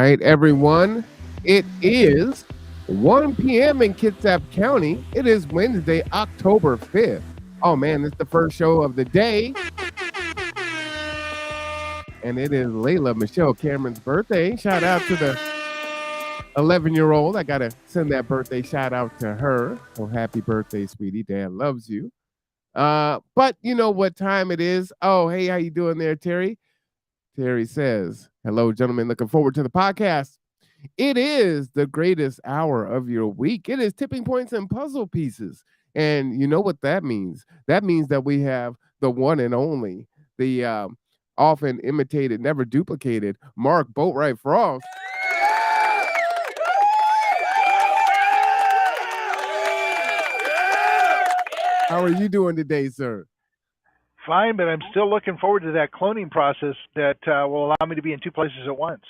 right, everyone. It is 1 p.m. in Kitsap County. It is Wednesday, October 5th. Oh man, it's the first show of the day. And it is Layla Michelle Cameron's birthday. Shout out to the 11-year-old. I got to send that birthday shout out to her. So happy birthday, sweetie. Dad loves you. But you know what time it is. Oh, hey, how you doing there, Terry? Terry says, hello, gentlemen. Looking forward to the podcast. It is the greatest hour of your week. It is tipping points and puzzle pieces. And you know what that means? That means that we have the one and only, the often imitated, never duplicated, Mark Boatwright-Frost. How are you doing today, sir? Fine, but I'm still looking forward to that cloning process that will allow me to be in two places at once.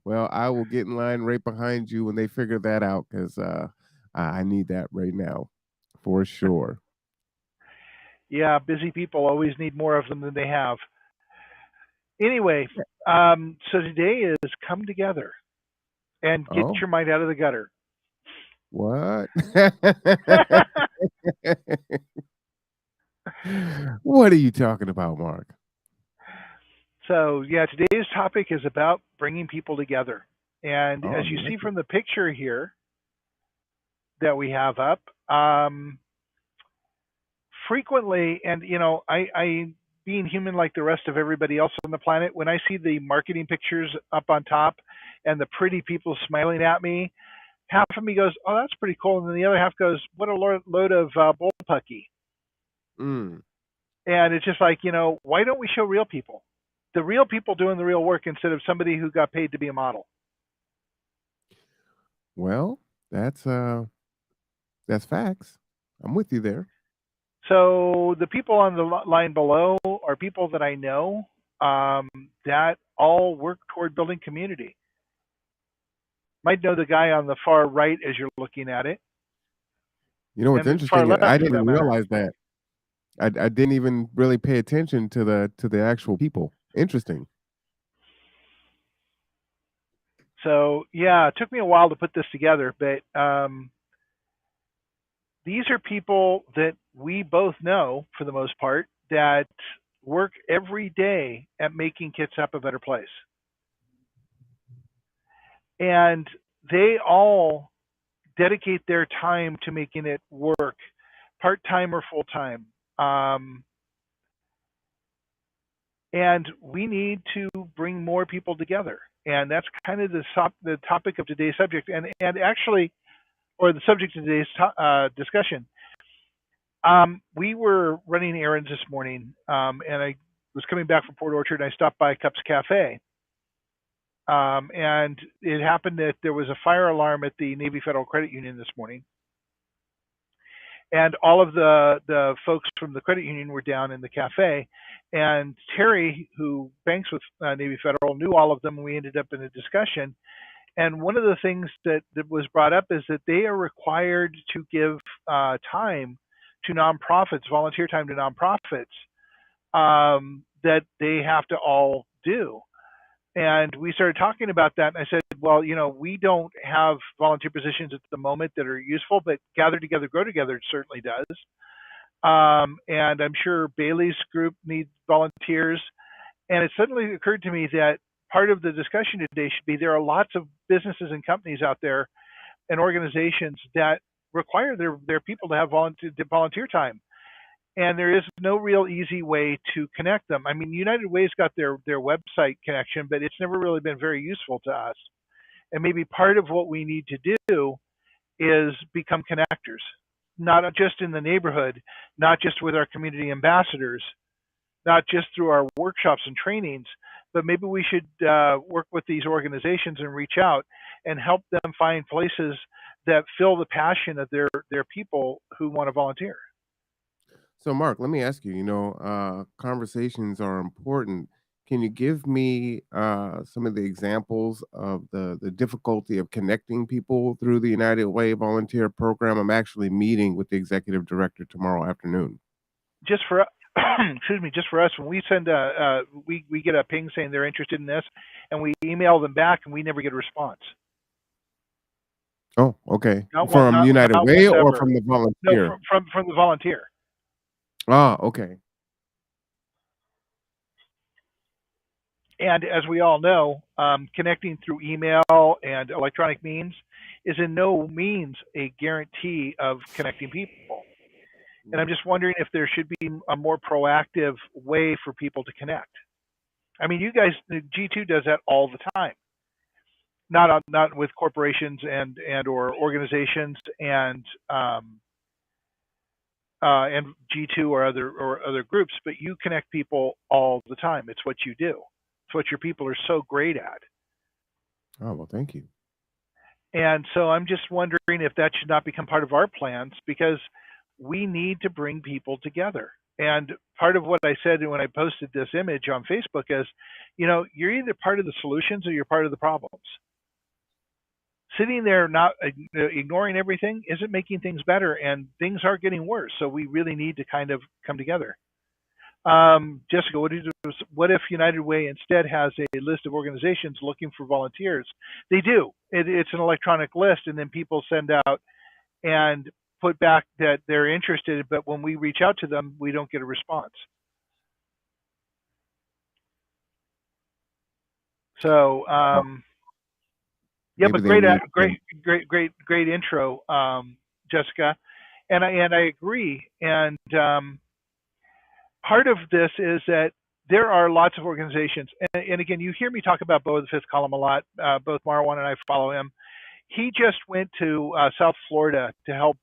Well, I will get in line right behind you when they figure that out, because I need that right now, for sure. Yeah, busy people always need more of them than they have. Anyway, so today is come together and get Oh, your mind out of the gutter. what? What are you talking about, Mark? So, yeah, today's topic is about bringing people together. And Oh, as you nice. see from the picture here that we have up, frequently, and I being human like the rest of everybody else on the planet, when I see the marketing pictures up on top and the pretty people smiling at me, half of me goes, "Oh, that's pretty cool," and then the other half goes, "What a load of bullpucky." Mm. And it's just like, why don't we show real people, the real people doing the real work instead of somebody who got paid to be a model? Well, that's facts. I'm with you there. So the people on the line below are people that I know that all work toward building community. Might know the guy on the far right as you're looking at it, You know what's and the far interesting? left I for that didn't matter. realize that. I didn't even really pay attention to the actual people. Interesting. So yeah, it took me a while to put this together, but these are people that we both know for the most part that work every day at making Kitsap a better place. And they all dedicate their time to making it work, part time or full time. And we need to bring more people together. And that's kind of the topic of today's subject, and actually, or the subject of today's discussion. We were running errands this morning, and I was coming back from Port Orchard, and I stopped by Cups Cafe. And it happened that there was a fire alarm at the Navy Federal Credit Union this morning. And all of the folks from the credit union were down in the cafe. And Terry, who banks with Navy Federal, knew all of them, and we ended up in a discussion. And one of the things that was brought up is that they are required to give time to nonprofits, volunteer time to nonprofits, that they have to all do. And we started talking about that, and I said, well, we don't have volunteer positions at the moment that are useful, but Gather Together, Grow Together certainly does. And I'm sure Bailey's group needs volunteers. And it suddenly occurred to me that part of the discussion today should be there are lots of businesses and companies out there and organizations that require their people to have volunteer time. And there is no real easy way to connect them. I mean, United Way's got their website connection, but it's never really been very useful to us. And maybe part of what we need to do is become connectors, not just in the neighborhood, not just with our community ambassadors, not just through our workshops and trainings, but maybe we should work with these organizations and reach out and help them find places that fill the passion of their people who want to volunteer. So, Mark, let me ask you. Conversations are important. Can you give me some of the examples of the difficulty of connecting people through the United Way volunteer program? I'm actually meeting with the executive director tomorrow afternoon. Just for excuse me, just for us, when we send we get a ping saying they're interested in this, and we email them back, and we never get a response. Oh, okay. Not one, From not United not Way once or ever. from the No, volunteer? from the volunteer. Ah, okay. And as we all know, connecting through email and electronic means is in no means a guarantee of connecting people. And I'm just wondering if there should be a more proactive way for people to connect. I mean, you guys, G2 does that all the time. Not with corporations and or organizations and G2 or other groups, but you connect people all the time. It's what you do. It's what your people are so great at. Oh, well, thank you. And so I'm just wondering if that should not become part of our plans because we need to bring people together. And part of what I said when I posted this image on Facebook is, you're either part of the solutions or you're part of the problems. Sitting there not ignoring everything isn't making things better, and things are getting worse. So we really need to kind of come together. Jessica, what if United Way instead has a list of organizations looking for volunteers? They do. It's an electronic list, and then people send out and put back that they're interested, but when we reach out to them, we don't get a response. So, yeah, Maybe but they need great intro, Jessica, and I agree. And part of this is that there are lots of organizations, and again, you hear me talk about Bo of the Fifth Column a lot. Both Marwan and I follow him. He just went to South Florida to help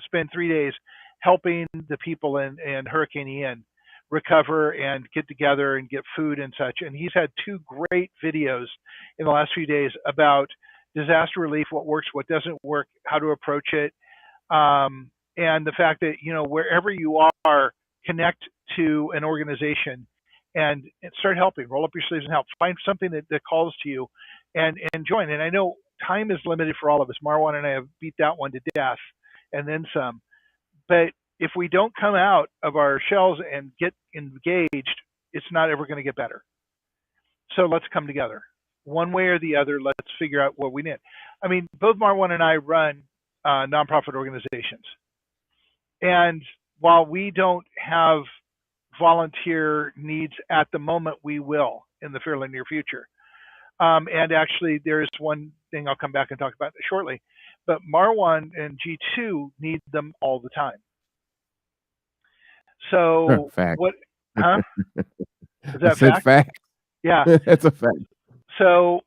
spend 3 days helping the people in Hurricane Ian recover and get together and get food and such. And he's had 2 great videos in the last few days about disaster relief, what works, what doesn't work, how to approach it, and the fact that wherever you are, connect to an organization and start helping. Roll up your sleeves and help. Find something that calls to you, and join. And I know time is limited for all of us. Marwan and I have beat that one to death, and then some. But if we don't come out of our shells and get engaged, it's not ever going to get better. So let's come together. One way or the other, let's figure out what we need. I mean, both Marwan and I run nonprofit organizations. And while we don't have volunteer needs at the moment, we will in the fairly near future. And actually, there's one thing I'll come back and talk about shortly. But Marwan and G2 need them all the time. So fact. what? Huh? Is that fact? Yeah, that's a fact. So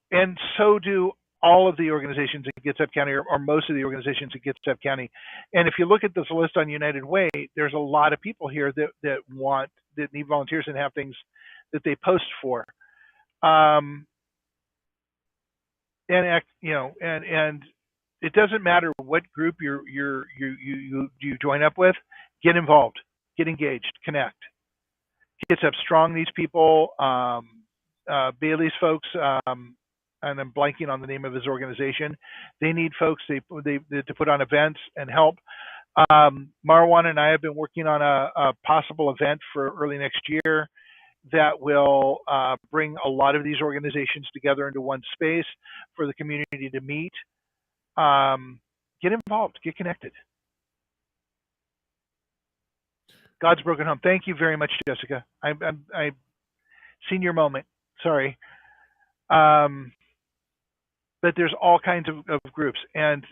do all of the organizations in Kitsap County, or most of the organizations in Kitsap County. And if you look at this list on United Way, there's a lot of people here that need volunteers and have things that they post for. And it doesn't matter what group you join up with. Get involved, get engaged, connect. Kitsap Strong needs people. Bailey's folks, and I'm blanking on the name of his organization. They need folks to put on events and help. Marwan and I have been working on a possible event for early next year that will bring a lot of these organizations together into one space for the community to meet. Get involved, get connected. God's broken home. Thank you very much, Jessica. I've seen your moment. Sorry. But there's all kinds of groups, and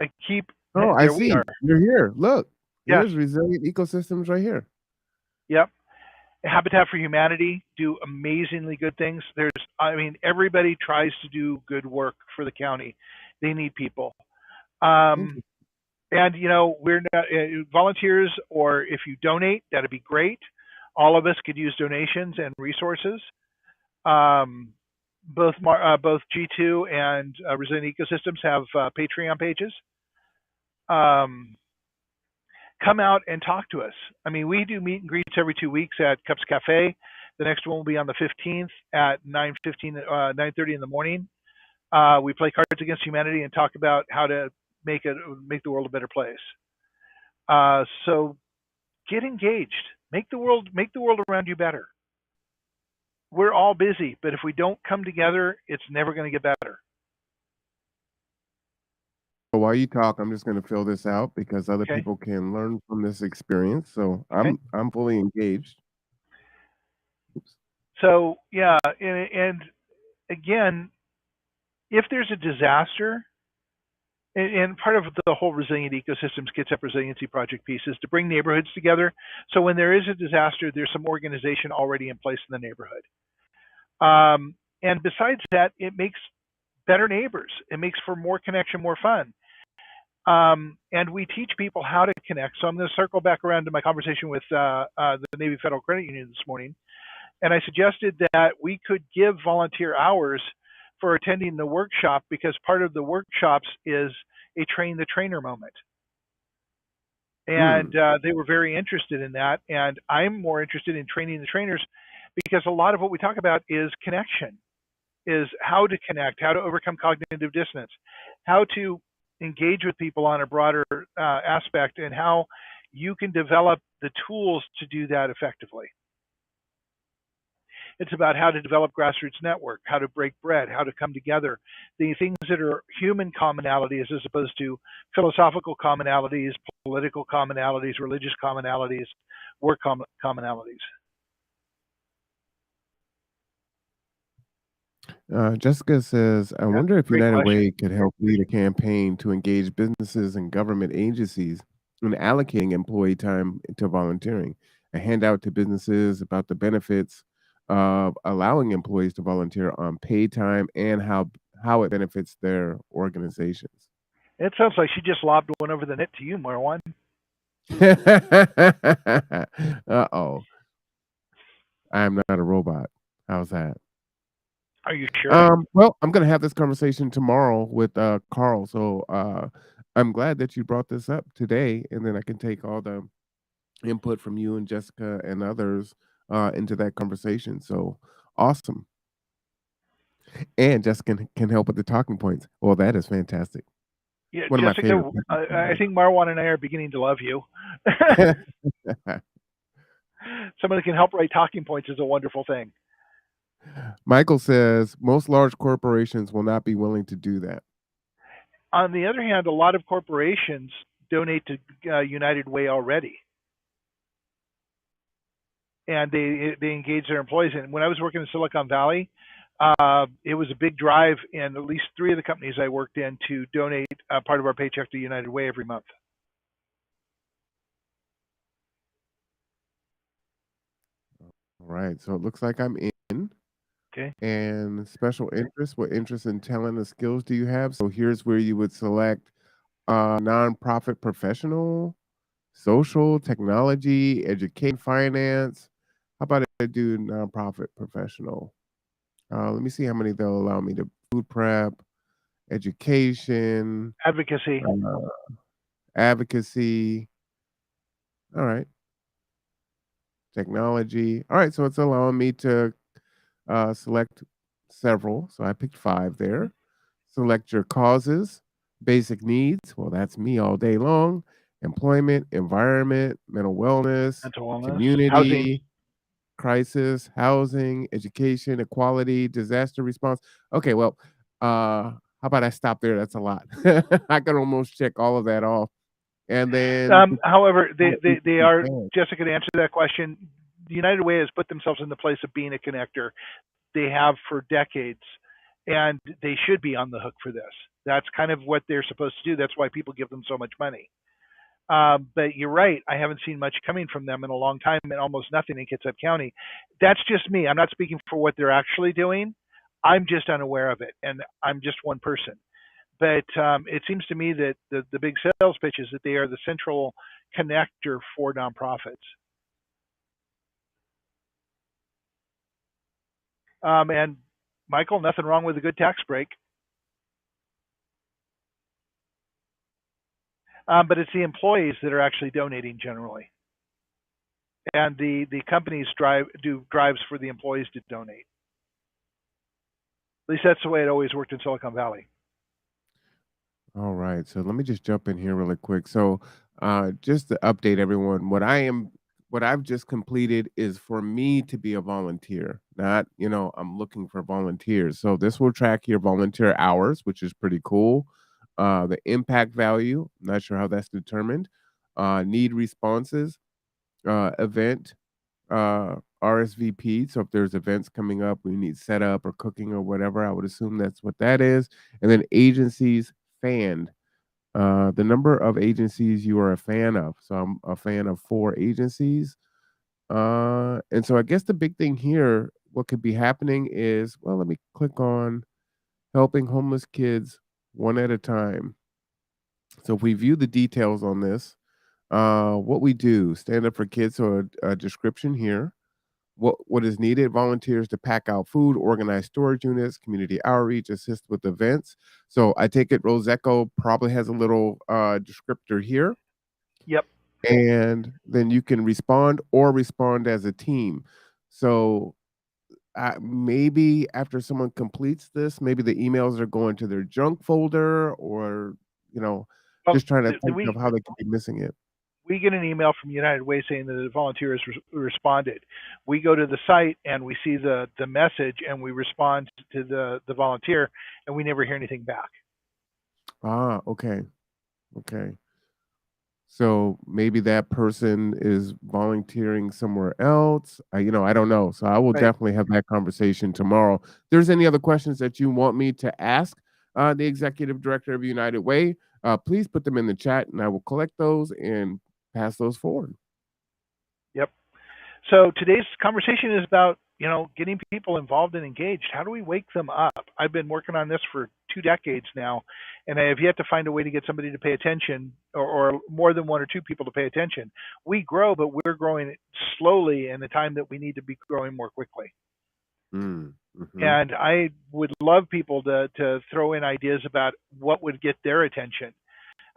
I keep. Oh, I see. You're here. Look, yes. There's resilient ecosystems right here. Yep. Habitat for Humanity do amazingly good things. Everybody tries to do good work for the county. They need people. And we're not volunteers, or if you donate, that'd be great. All of us could use donations and resources. Both G2 and Resilient Ecosystems have Patreon pages. Come out and talk to us. I mean, we do meet and greets every 2 weeks at Cups Cafe. The next one will be on the 15th at 9:30 in the morning. We play Cards Against Humanity and talk about how to make the world a better place. So get engaged. Make the world around you better. We're all busy, but if we don't come together, it's never going to get better. So while you talk, I'm just going to fill this out because other Okay. people can learn from this experience. So Okay. I'm fully engaged. Oops. So yeah, and again, if there's a disaster, and part of the whole resilient ecosystems gets up resiliency project piece is to bring neighborhoods together. So when there is a disaster, there's some organization already in place in the neighborhood. And besides that, it makes better neighbors. It makes for more connection, more fun. And we teach people how to connect. So I'm going to circle back around to my conversation with the Navy Federal Credit Union this morning. And I suggested that we could give volunteer hours for attending the workshop because part of the workshops is a train the trainer moment. And Hmm. they were very interested in that. And I'm more interested in training the trainers because a lot of what we talk about is connection, is how to connect, how to overcome cognitive dissonance, how to engage with people on a broader aspect, and how you can develop the tools to do that effectively. It's about how to develop grassroots network, how to break bread, how to come together, the things that are human commonalities as opposed to philosophical commonalities, political commonalities, religious commonalities, work commonalities. Jessica says, I Yeah, wonder if great United question. Way could help lead a campaign to engage businesses and government agencies in allocating employee time to volunteering. A handout to businesses about the benefits of allowing employees to volunteer on paid time and how it benefits their organizations. It sounds like she just lobbed one over the net to you, Marwan. Uh-oh, I'm not a robot. How's that? Are you sure? Well, I'm gonna have this conversation tomorrow with Carl. So I'm glad that you brought this up today, and then I can take all the input from you and Jessica and others into that conversation. So awesome. And Jessica can help with the talking points. Well, that is fantastic. Yeah, One of my favorite Jessica, people. I think Marwan and I are beginning to love you. Someone that can help write talking points is a wonderful thing. Michael says most large corporations will not be willing to do that. On the other hand, a lot of corporations donate to United Way already, and they engage their employees. And when I was working in Silicon Valley, it was a big drive in at least three of the companies I worked in to donate part of our paycheck to United Way every month. All right. So it looks like I'm in. Okay. And special interest, what interest in talent and skills do you have? So here's where you would select nonprofit professional, social, technology, education, finance. How about I do nonprofit professional? Let me see how many they'll allow me to food prep, education, Advocacy. uh, advocacy. All right, technology. All right, so it's allowing me to select several. So I picked five there. Select your causes, basic needs. Well, that's me all day long. Employment, environment, mental wellness, Mental wellness, housing. community, crisis, housing, education, equality, disaster response. Okay, well, how about I stop there? That's a lot. I can almost check all of that off. And then However, how easy they is are, that? Jessica, to answer that question, the United Way has put themselves in the place of being a connector. They have for decades, and they should be on the hook for this. That's kind of what they're supposed to do. That's why people give them so much money. But you're right. I haven't seen much coming from them in a long time, and almost nothing in Kitsap County. That's just me. I'm not speaking for what they're actually doing. I'm just unaware of it, and I'm just one person. But it seems to me that the big sales pitch is that they are the central connector for nonprofits. And Michael, nothing wrong with a good tax break. But it's the employees that are actually donating generally, and the companies do drives for the employees to donate. At least that's the way it always worked in Silicon Valley. All right. So let me just jump in here really quick. So just to update everyone, what I am what I've just completed is for me to be a volunteer, not, I'm looking for volunteers. So this will track your volunteer hours, which is pretty cool. The impact value, not sure how that's determined. Need responses, event, RSVP. So if there's events coming up, we need setup or cooking or whatever, I would assume that's what that is. And then agencies fanned, the number of agencies you are a fan of. So I'm a fan of 4 agencies. And so I guess the big thing here, what could be happening is, well, let me click on helping homeless kids one at a time. So if we view the details on this, what we do, stand up for kids, so a description here. What is needed? Volunteers to pack out food, organize storage units, community outreach, assist with events. So I take it Roseco probably has a little descriptor here, Yep. and then you can respond or respond as a team. So maybe after someone completes this, maybe the emails are going to their junk folder, or you know, Well, just trying to the, think we of how they could be missing it. we get an email from United Way saying that the volunteer has responded. We go to the site and we see the message and we respond to the volunteer, and we never hear anything back. Okay, okay. So maybe that person is volunteering somewhere else. I don't know. So I will Right. definitely have that conversation tomorrow. If there's any other questions that you want me to ask the executive director of United Way, please put them in the chat, and I will collect those and pass those forward. Yep. So today's conversation is about, getting people involved and engaged. How do we wake them up? I've been working on this for 2 decades now, and I have yet to find a way to get somebody to pay attention, or more than one or two people to pay attention. We grow, but we're growing slowly in the time that we need to be growing more quickly. Mm-hmm. And I would love people to throw in ideas about what would get their attention.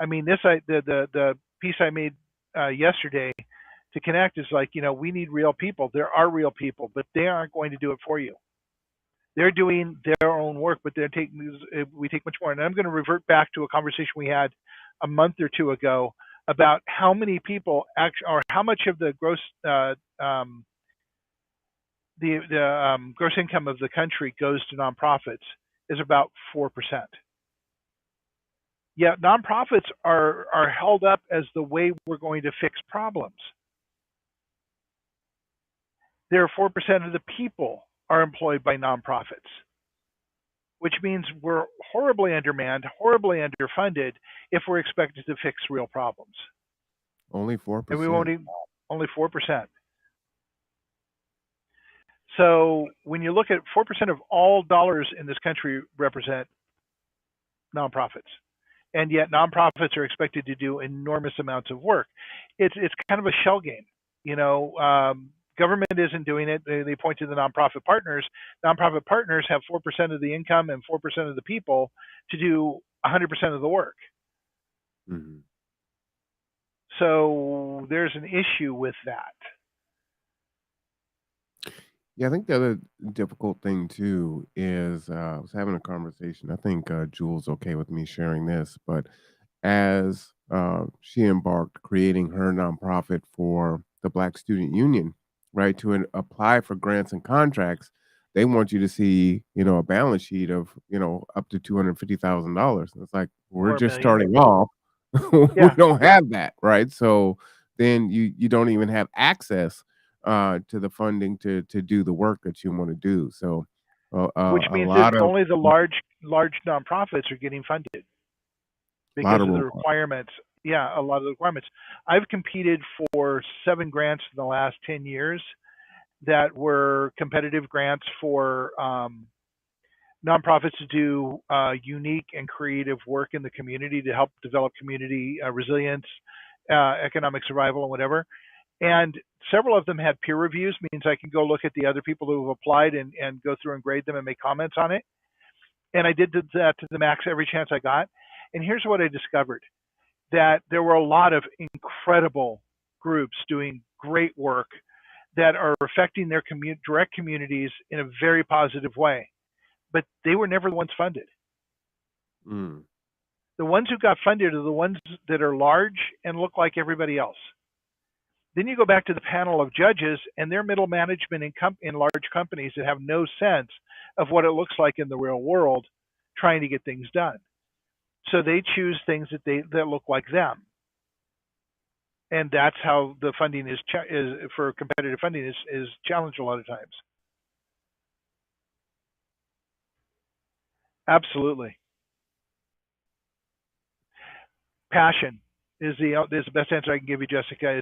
I mean, the piece I made yesterday to connect is like, we need real people. There are real people, but they aren't going to do it for you. They're doing their own work, but we take much more. And I'm going to revert back to a conversation we had a month or two ago about how many people actually, or how much of the gross gross income of the country goes to nonprofits is about 4%. Yet nonprofits are held up as the way we're going to fix problems. There are 4% of the people are employed by nonprofits, which means we're horribly undermanned, horribly underfunded if we're expected to fix real problems. Only And we 4%. won't even, only 4%. So when you look at 4% of all dollars in this country represent nonprofits, and yet nonprofits are expected to do enormous amounts of work. It's kind of a shell game. Government isn't doing it. They point to the nonprofit partners. Nonprofit partners have 4% of the income and 4% of the people to do 100% of the work. Mm-hmm. So there's an issue with that. Yeah, I think the other difficult thing too is I was having a conversation. I think Jules okay with me sharing this, but as she embarked creating her nonprofit for the Black Student Union, right, to apply for grants and contracts, they want you to see, a balance sheet of, up to $250,000. It's like we're Or a just million. starting off. We Yeah. don't have that, right? So then you don't even have access to the funding to do the work that you want to do. So Which a means that lot of only the large nonprofits are getting funded because of the requirements. requirements. Yeah, a lot of the requirements. I've competed for 7 grants in the last 10 years that were competitive grants for nonprofits to do unique and creative work in the community to help develop community resilience, economic survival, and whatever. And several of them had peer reviews, means I can go look at the other people who have applied and go through and grade them and make comments on it. And I did that to the max every chance I got. And here's what I discovered: that there were a lot of incredible groups doing great work that are affecting their direct communities in a very positive way. But they were never the ones funded. Mm. The ones who got funded are the ones that are large and look like everybody else. Then you go back to the panel of judges, and they're middle management in large companies that have no sense of what it looks like in the real world, trying to get things done. So they choose things that look like them, and that's how the funding is for competitive funding is challenged a lot of times. Absolutely, passion is the best answer I can give you, Jessica.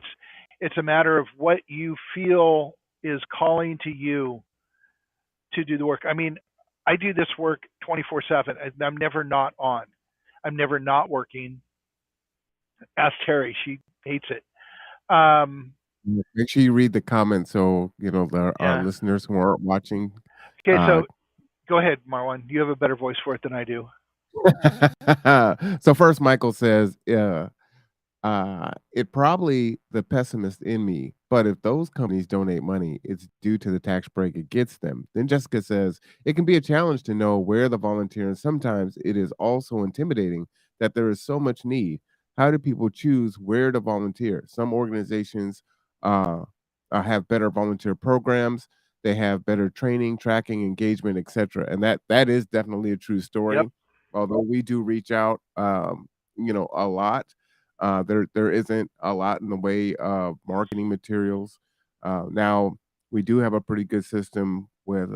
It's a matter of what you feel is calling to you to do the work. I mean, I do this work 24/7. I'm never not on. I'm never not working. Ask Terry; she hates it. Um, Make sure you read the comments so our yeah. listeners who aren't watching. Okay, Uh, so go ahead, Marwan. You have a better voice for it than I do. so first, Michael says, it probably the pessimist in me, but if those companies donate money, it's due to the tax break it gets them. Then Jessica says it can be a challenge to know where the volunteer, and sometimes it is also intimidating that there is so much need. How do people choose where to volunteer? Some organizations uh, have better volunteer programs. They have better training, tracking, engagement, etc. And that is definitely a true Yep, story. Although we do reach out, a lot, there isn't a lot in the way of marketing materials. Now we do have a pretty good system with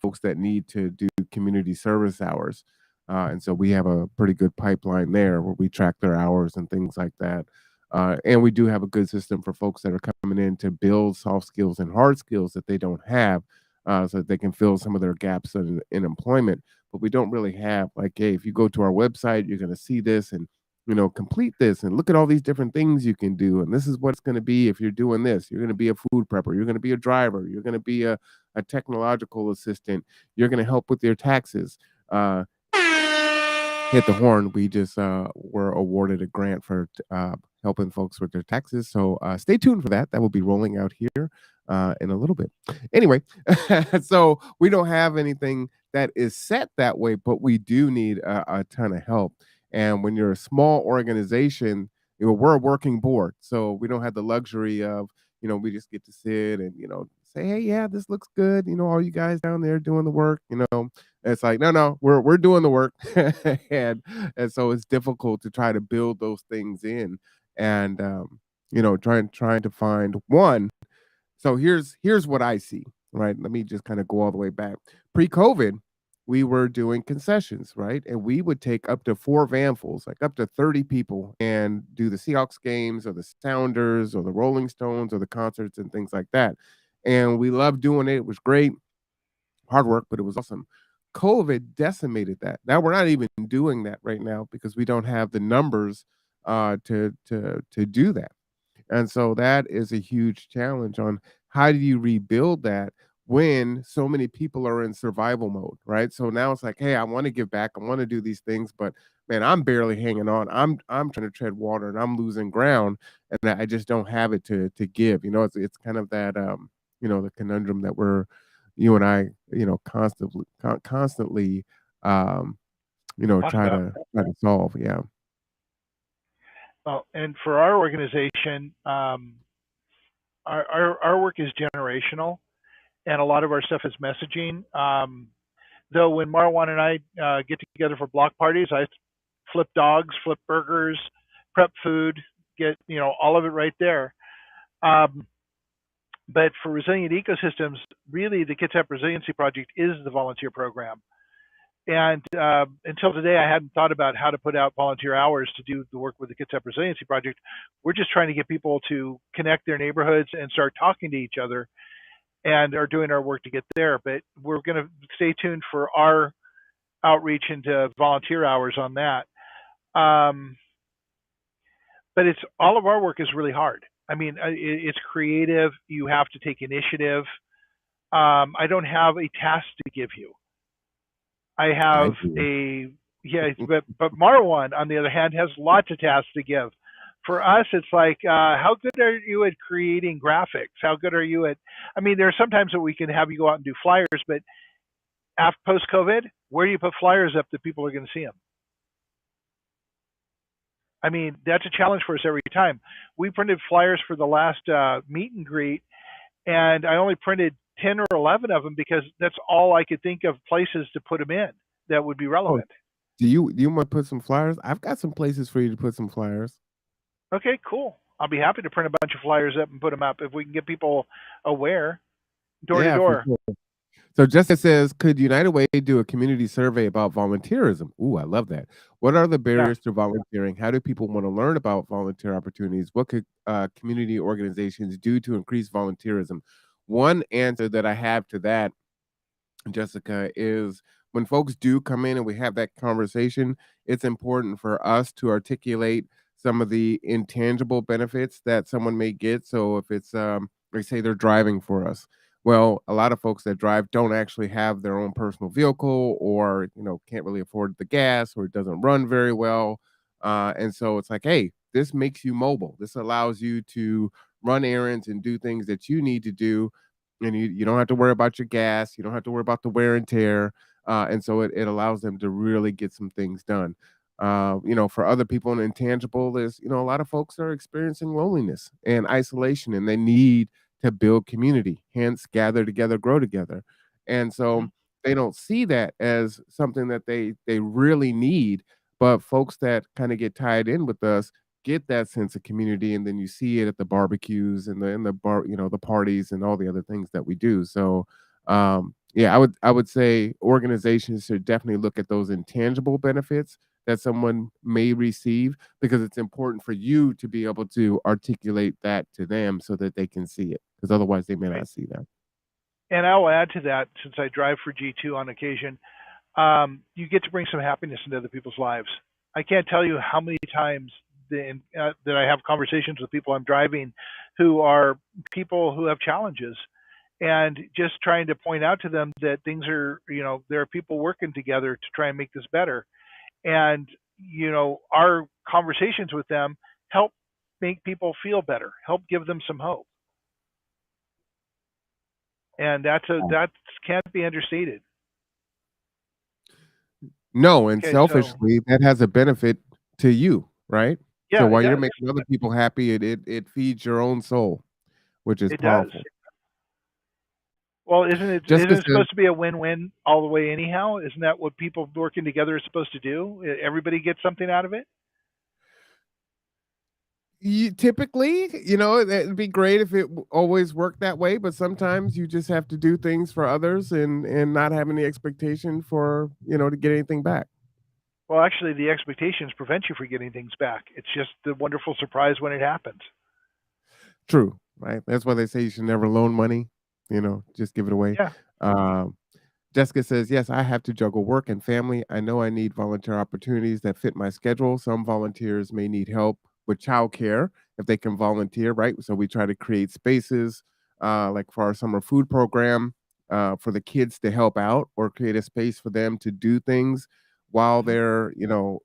folks that need to do community service hours, and so we have a pretty good pipeline there where we track their hours and things like that. And we do have a good system for folks that are coming in to build soft skills and hard skills that they don't have, so that they can fill some of their gaps in employment. But we don't really have like, hey, if you go to our website, you're going to see this, and complete this and look at all these different things you can do. And this is what it's going to be if you're doing this. You're going to be a food prepper. You're going to be a driver. You're going to be a technological assistant. You're going to help with your taxes. Uh, Hit the horn. We just were awarded a grant for helping folks with their taxes. So stay tuned for that. That will be rolling out here in a little bit. Anyway, so we don't have anything that is set that way, but we do need a ton of help. And when you're a small organization, we're a working board. So we don't have the luxury of, we just get to sit and, say, hey, yeah, this looks good. All you guys down there doing the work, it's like, no, no, we're doing the work. and and so it's difficult to try to build those things in, and trying to find one. So here's what I see, right? Let me just kind of go all the way back. Pre-COVID, we were doing concessions, right? And we would take up to 4 vanfuls, like up to 30 people, and do the Seahawks games or the Sounders or the Rolling Stones or the concerts and things like that. And we loved doing it. It was great, hard work, but it was awesome. COVID decimated that. Now we're not even doing that right now because we don't have the numbers to do that. And so that is a huge challenge on how do you rebuild that when so many people are in survival mode, right? So now it's like, hey, I want to give back, I want to do these things, but man, I'm barely hanging on. I'm trying to tread water and I'm losing ground, and I just don't have it to give. It's kind of that the conundrum that you and I, constantly um, talk about. try to solve. Yeah. Well, and for our organization, our work is generational, and a lot of our stuff is messaging. Though when Marwan and I get together for block parties, I flip dogs, flip burgers, prep food, get all of it right there. Um, but for resilient ecosystems, really the Kitsap Resiliency Project is the volunteer program. And until today, I hadn't thought about how to put out volunteer hours to do the work with the Kitsap Resiliency Project. We're just trying to get people to connect their neighborhoods and start talking to each other, and are doing our work to get there. But we're going to stay tuned for our outreach into volunteer hours on that. Um, but it's all of our work is really hard. I mean, it's creative. You have to take initiative. I don't have a task to give you. I I have do. a yeah, but Marwan on the other hand has lots of tasks to give. For us, it's like, how good are you at creating graphics? How good are you at? I mean, there are sometimes that we can have you go out and do flyers, but after post COVID, where do you put flyers up that people are going to see them? I mean, that's a challenge for us every time. We printed flyers for the last meet and greet, and I only printed 10 or 11 of them because that's all I could think of places to put them in that would be Oh, relevant. do you want to put some flyers? I've got some places for you to put some flyers. Okay, cool. I'll be happy to print a bunch of flyers up and put them up if we can get people aware, door to Yeah, for door. sure. So Jessica says, could United Way do a community survey about volunteerism? Ooh, I love that. What are the Yeah. barriers to volunteering? How do people want to learn about volunteer opportunities? What could community organizations do to increase volunteerism? One answer that I have to that, Jessica, is when folks do come in and we have that conversation, it's important for us to articulate some of the intangible benefits that someone may get. So if it's they say they're driving for us. Well, a lot of folks that drive don't actually have their own personal vehicle or, can't really afford the gas or it doesn't run very well. And so it's like, hey, this makes you mobile. This allows you to run errands and do things that you need to do and you don't have to worry about your gas, you don't have to worry about the wear and tear, and so it allows them to really get some things done. For other people, an intangible is, a lot of folks are experiencing loneliness and isolation, and they need to build community, hence gather together, grow together. And Hmm. so they don't see that as something that they really need, but folks that kind of get tied in with us get that sense of community, and then you see it at the barbecues and the bar, the parties and all the other things that we do. So, yeah, I would say organizations should definitely look at those intangible benefits that someone may receive because it's important for you to be able to articulate that to them so that they can see it because otherwise they may Right. not see that. And I'll add to that, since I drive for G2 on occasion, you get to bring some happiness into other people's lives. I can't tell you how many times that I have conversations with people I'm driving who are people who have challenges, and just trying to point out to them that things are, there are people working together to try and make this better. And, our conversations with them help make people feel better, help give them some hope. And that can't be understated. No, and Okay, so selfishly, that has a benefit to you, right? So yeah, it while you're does. making other people happy, it feeds your own soul, which is It does. powerful. Well, isn't Jessica it says, supposed to be a win-win all the way anyhow? Isn't that what people working together are supposed to do? Everybody gets something out of it. Typically, it'd be great if it always worked that way, but sometimes you just have to do things for others and not have any expectation for, to get anything back. Well, actually, the expectations prevent you from getting things back. It's just the wonderful surprise when it happens. True, right? That's why they say you should never loan money, just give it away. Yeah. Um, Jessica says, yes, I have to juggle work and family. I know I need volunteer opportunities that fit my schedule. Some volunteers may need help with childcare if they can volunteer, right? So we try to create spaces like for our summer food program for the kids to help out or create a space for them to do things while Hmm. they're,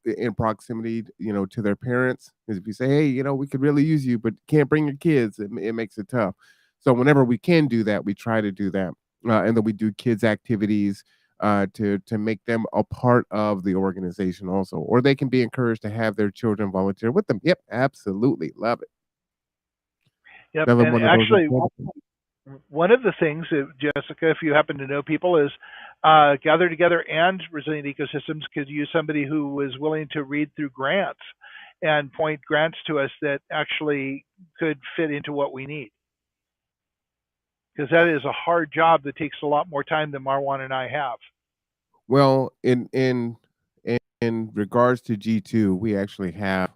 in proximity, to their parents. Because if you say, hey, we could really use you, but can't bring your kids, it makes it tough. So whenever we can do that, we try to do that and then we do kids activities to make them a part of the organization also, or they can be encouraged to have their children volunteer with them. Yep, absolutely, love it. Yep. Another And one of those actually, important things. one of the things, that, Jessica, if you happen to know people, is Gather Together and Resilient Ecosystems could use somebody who is willing to read through grants and point grants to us that actually could fit into what we need. Because that is a hard job that takes a lot more time than Marwan and I have. Well, in regards to G2, we actually have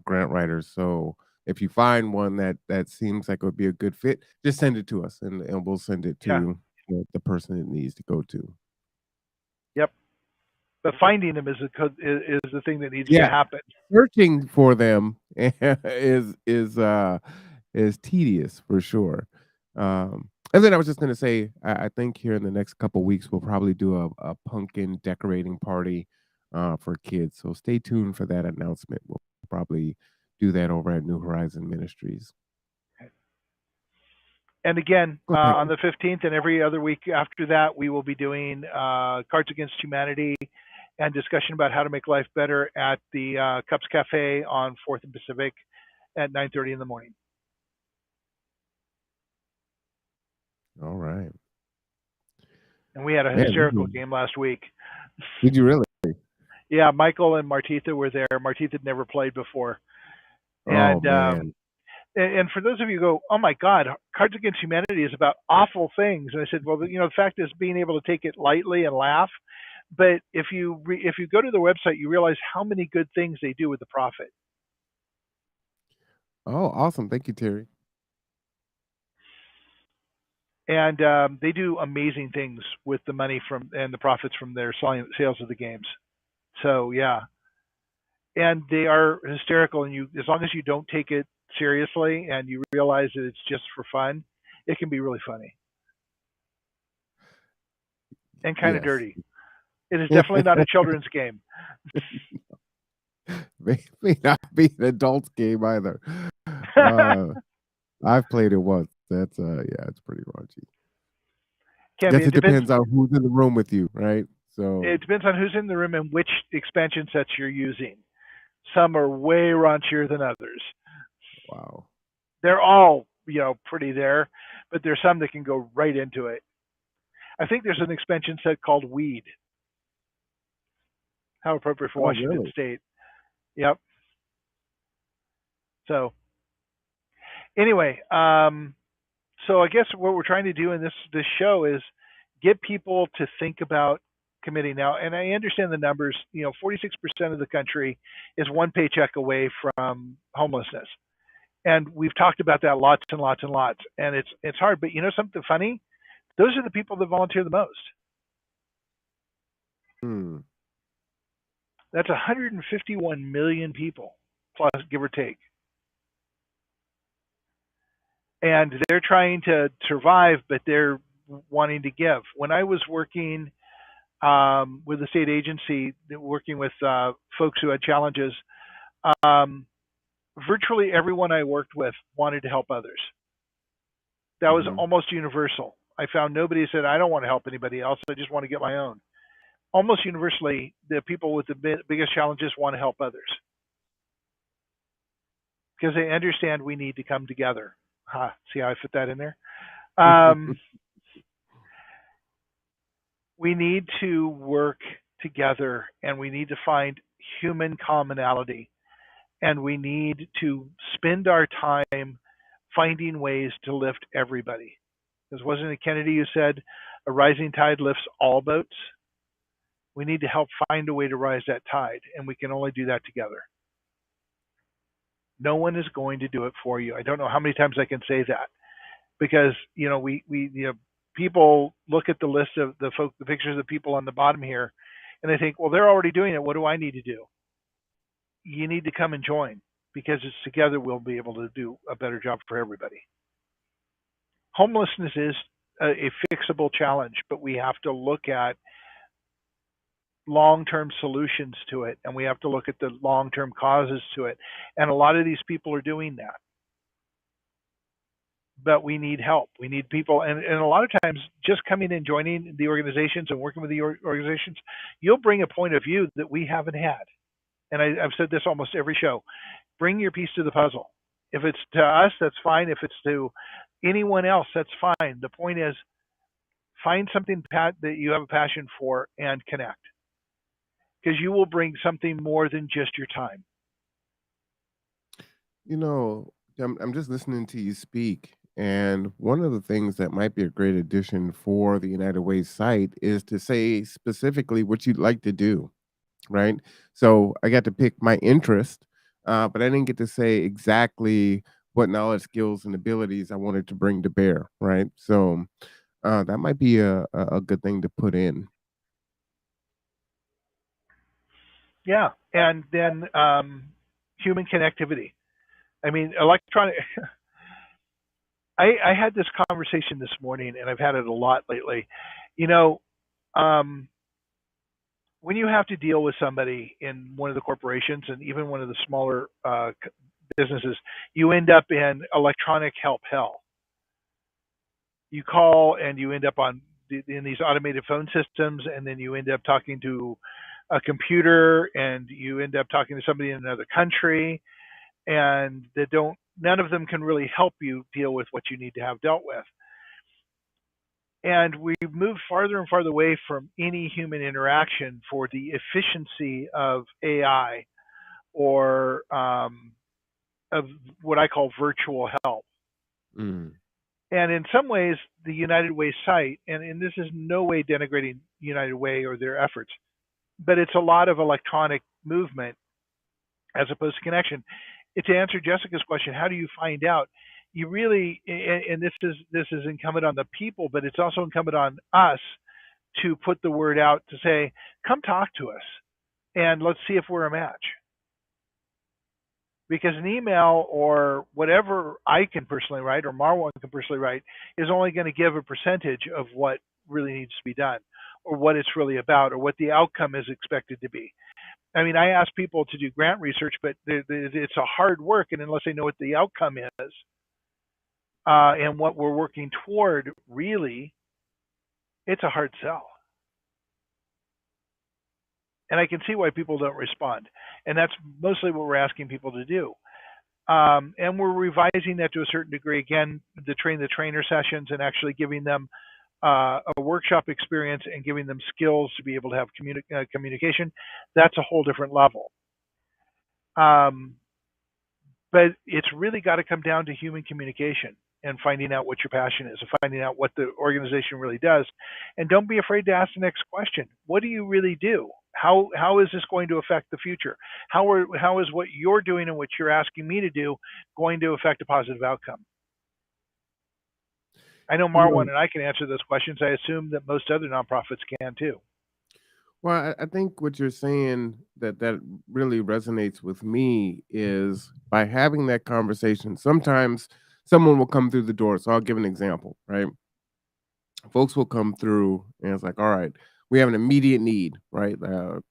grant writers. So if you find one that seems like it would be a good fit, just send it to us, and we'll send it Yeah. to the person it needs to go to. Yep. But finding them is the thing that needs to Yeah, happen. searching for them is tedious for sure. And then I was just gonna say, I think here in the next couple weeks we'll probably do a pumpkin decorating party for kids. So stay tuned for that announcement. We'll probably do that over at New Horizon Ministries. And again, Go ahead. on the 15th and every other week after that, we will be doing Cards Against Humanity and discussion about how to make life better at the Cups Cafe on 4th and Pacific at 9:30 in the morning. All right. And we had a hysterical game last week. Did you really? Yeah, Michael and Martitha were there. Martitha had never played before. Oh And man. and for those of you who go, oh my God, Cards Against Humanity is about awful things. And I said, well, the fact is being able to take it lightly and laugh. But if you go to their website, you realize how many good things they do with the profit. Oh, awesome. Thank you, Terry. And they do amazing things with the money from and the profits from their sales of the games. So yeah, and they are hysterical. And you, as long as you don't take it seriously and you realize that it's just for fun, it can be really funny and kind of Yes. dirty. It is definitely not a children's game. May not be an adult's game either. I've played it once. That's yeah, it's pretty raunchy. Can be. Guess it depends on who's in the room with you, right? So It depends on who's in the room and which expansion sets you're using. Some are way raunchier than others. wow. They're all, pretty there, but there's some that can go right into it. I think there's an expansion set called Weed. How appropriate for Oh, Washington really? State. Yep. So anyway, so I guess what we're trying to do in this show is get people to think about committing now. And I understand the numbers. 46% of the country is one paycheck away from homelessness, and we've talked about that lots and lots and lots. And it's hard, but something funny? Those are the people that volunteer the most. Hmm. That's 151 million people, plus give or take. And they're trying to survive, but they're wanting to give. When I was working with the state agency, working with folks who had challenges, um, virtually everyone I worked with wanted to help others. That was Mhm. almost universal. I found nobody who said, I don't want to help anybody else. I just want to get my own. Almost universally, the people with the biggest challenges want to help others because they understand we need to come together. See how I fit that in there? We need to work together and we need to find human commonality and we need to spend our time finding ways to lift everybody. Because wasn't it Kennedy who said, a rising tide lifts all boats? We need to help find a way to rise that tide, and we can only do that together. No one is going to do it for you. I don't know how many times I can say that because people look at the list of the pictures of the people on the bottom here, and they think, well, they're already doing it. What do I need to do? You need to come and join because it's together we'll be able to do a better job for everybody. Homelessness is a fixable challenge, but we have to look at long-term solutions to it, and we have to look at the long-term causes to it. And a lot of these people are doing that. But we need help. We need people. And a lot of times, just coming and joining the organizations and working with the organizations, you'll bring a point of view that we haven't had. And I've said this almost every show. Bring your piece to the puzzle. If it's to us, that's fine. If it's to anyone else, that's fine. The point is, find something that you have a passion for and connect. Because you will bring something more than just your time. I'm just listening to you speak, and one of the things that might be a great addition for the United Way site is to say specifically what you'd like to do, right? So I got to pick my interest, but I didn't get to say exactly what knowledge, skills, and abilities I wanted to bring to bear, right? So that might be a good thing to put in. Yeah, and then human connectivity. I mean, electronic. I had this conversation this morning, and I've had it a lot lately. You know, um, when you have to deal with somebody in one of the corporations and even one of the smaller businesses, you end up in electronic help hell. You call and you end up in these automated phone systems, and then you end up talking to a computer and you end up talking to somebody in another country, and that don't none of them can really help you deal with what you need to have dealt with. And we've moved farther and farther away from any human interaction for the efficiency of AI, or of what I call virtual help. Mm. And in some ways, the United Way site, and this is no way denigrating United Way or their efforts, but it's a lot of electronic movement as opposed to connection. To answer Jessica's question, how do you find out? You really, and this is incumbent on the people, but it's also incumbent on us to put the word out to say, come talk to us, and let's see if we're a match. Because an email or whatever I can personally write or Marwan can personally write is only going to give a percentage of what really needs to be done, or what it's really about, or what the outcome is expected to be. I mean, I ask people to do grant research, but it's a hard work, and unless they know what the outcome is, and what we're working toward, really, it's a hard sell. And I can see why people don't respond, and that's mostly what we're asking people to do. And we're revising that to a certain degree. Again, the train the trainer sessions, and actually giving them a workshop experience and giving them skills to be able to have communication. That's a whole different level. Um, but it's really got to come down to human communication and finding out what your passion is, and finding out what the organization really does. And don't be afraid to ask the next question. What do you really do? How is this going to affect the future? How is what you're doing and what you're asking me to do going to affect a positive outcome? I know You know, Marwan and I can answer those questions. I assume that most other nonprofits can too. well, I think what you're saying that really resonates with me is by having that conversation. Sometimes someone will come through the door. So I'll give an example, right? Folks will come through and it's like, all right, we have an immediate need, right? The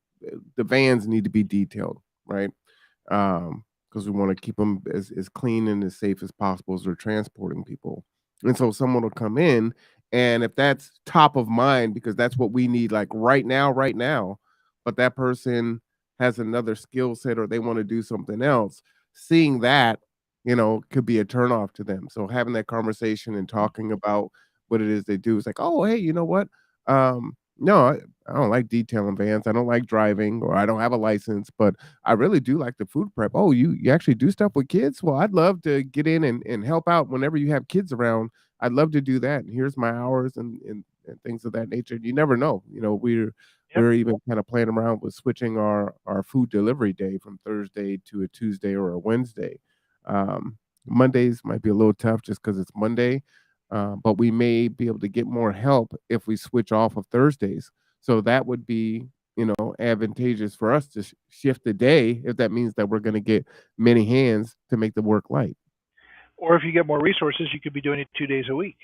vans need to be detailed, right? Because we want to keep them as clean and as safe as possible as they're transporting people. And so someone will come in, and if that's top of mind, because that's what we need, like right now, but that person has another skill set or they want to do something else, seeing that, could be a turnoff to them. So having that conversation and talking about what it is they do is like, oh, hey, you know what? No, I don't like detailing vans. I don't like driving, or I don't have a license, but I really do like the food prep. Oh, you actually do stuff with kids? Well, I'd love to get in and help out whenever you have kids around. I'd love to do that. And here's my hours and things of that nature. You never know. Yep. We're even kind of playing around with switching our food delivery day from Thursday to a Tuesday or a Wednesday. Mondays might be a little tough just because it's Monday, but we may be able to get more help if we switch off of Thursdays. So that would be, advantageous for us to shift the day if that means that we're going to get many hands to make the work light. Or if you get more resources, you could be doing it 2 days a week.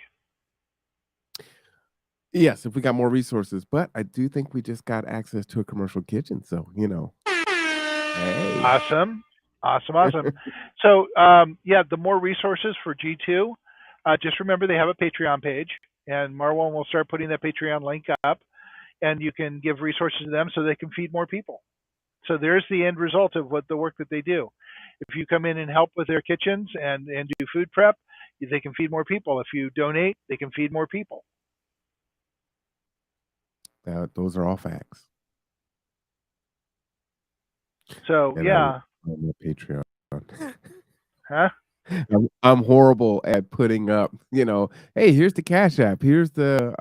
Yes, if we got more resources, but I do think we just got access to a commercial kitchen. So, hey. Awesome. Awesome. Awesome. So, yeah, the more resources for G2, just remember they have a Patreon page, and Marwan will start putting that Patreon link up, and you can give resources to them so they can feed more people. So there's the end result of what the work that they do. If you come in and help with their kitchens and do food prep, they can feed more people. If you donate, they can feed more people. Those are all facts. So, And yeah. I'm a Patreon. Huh? I'm horrible at putting up, hey, here's the Cash App. Here's the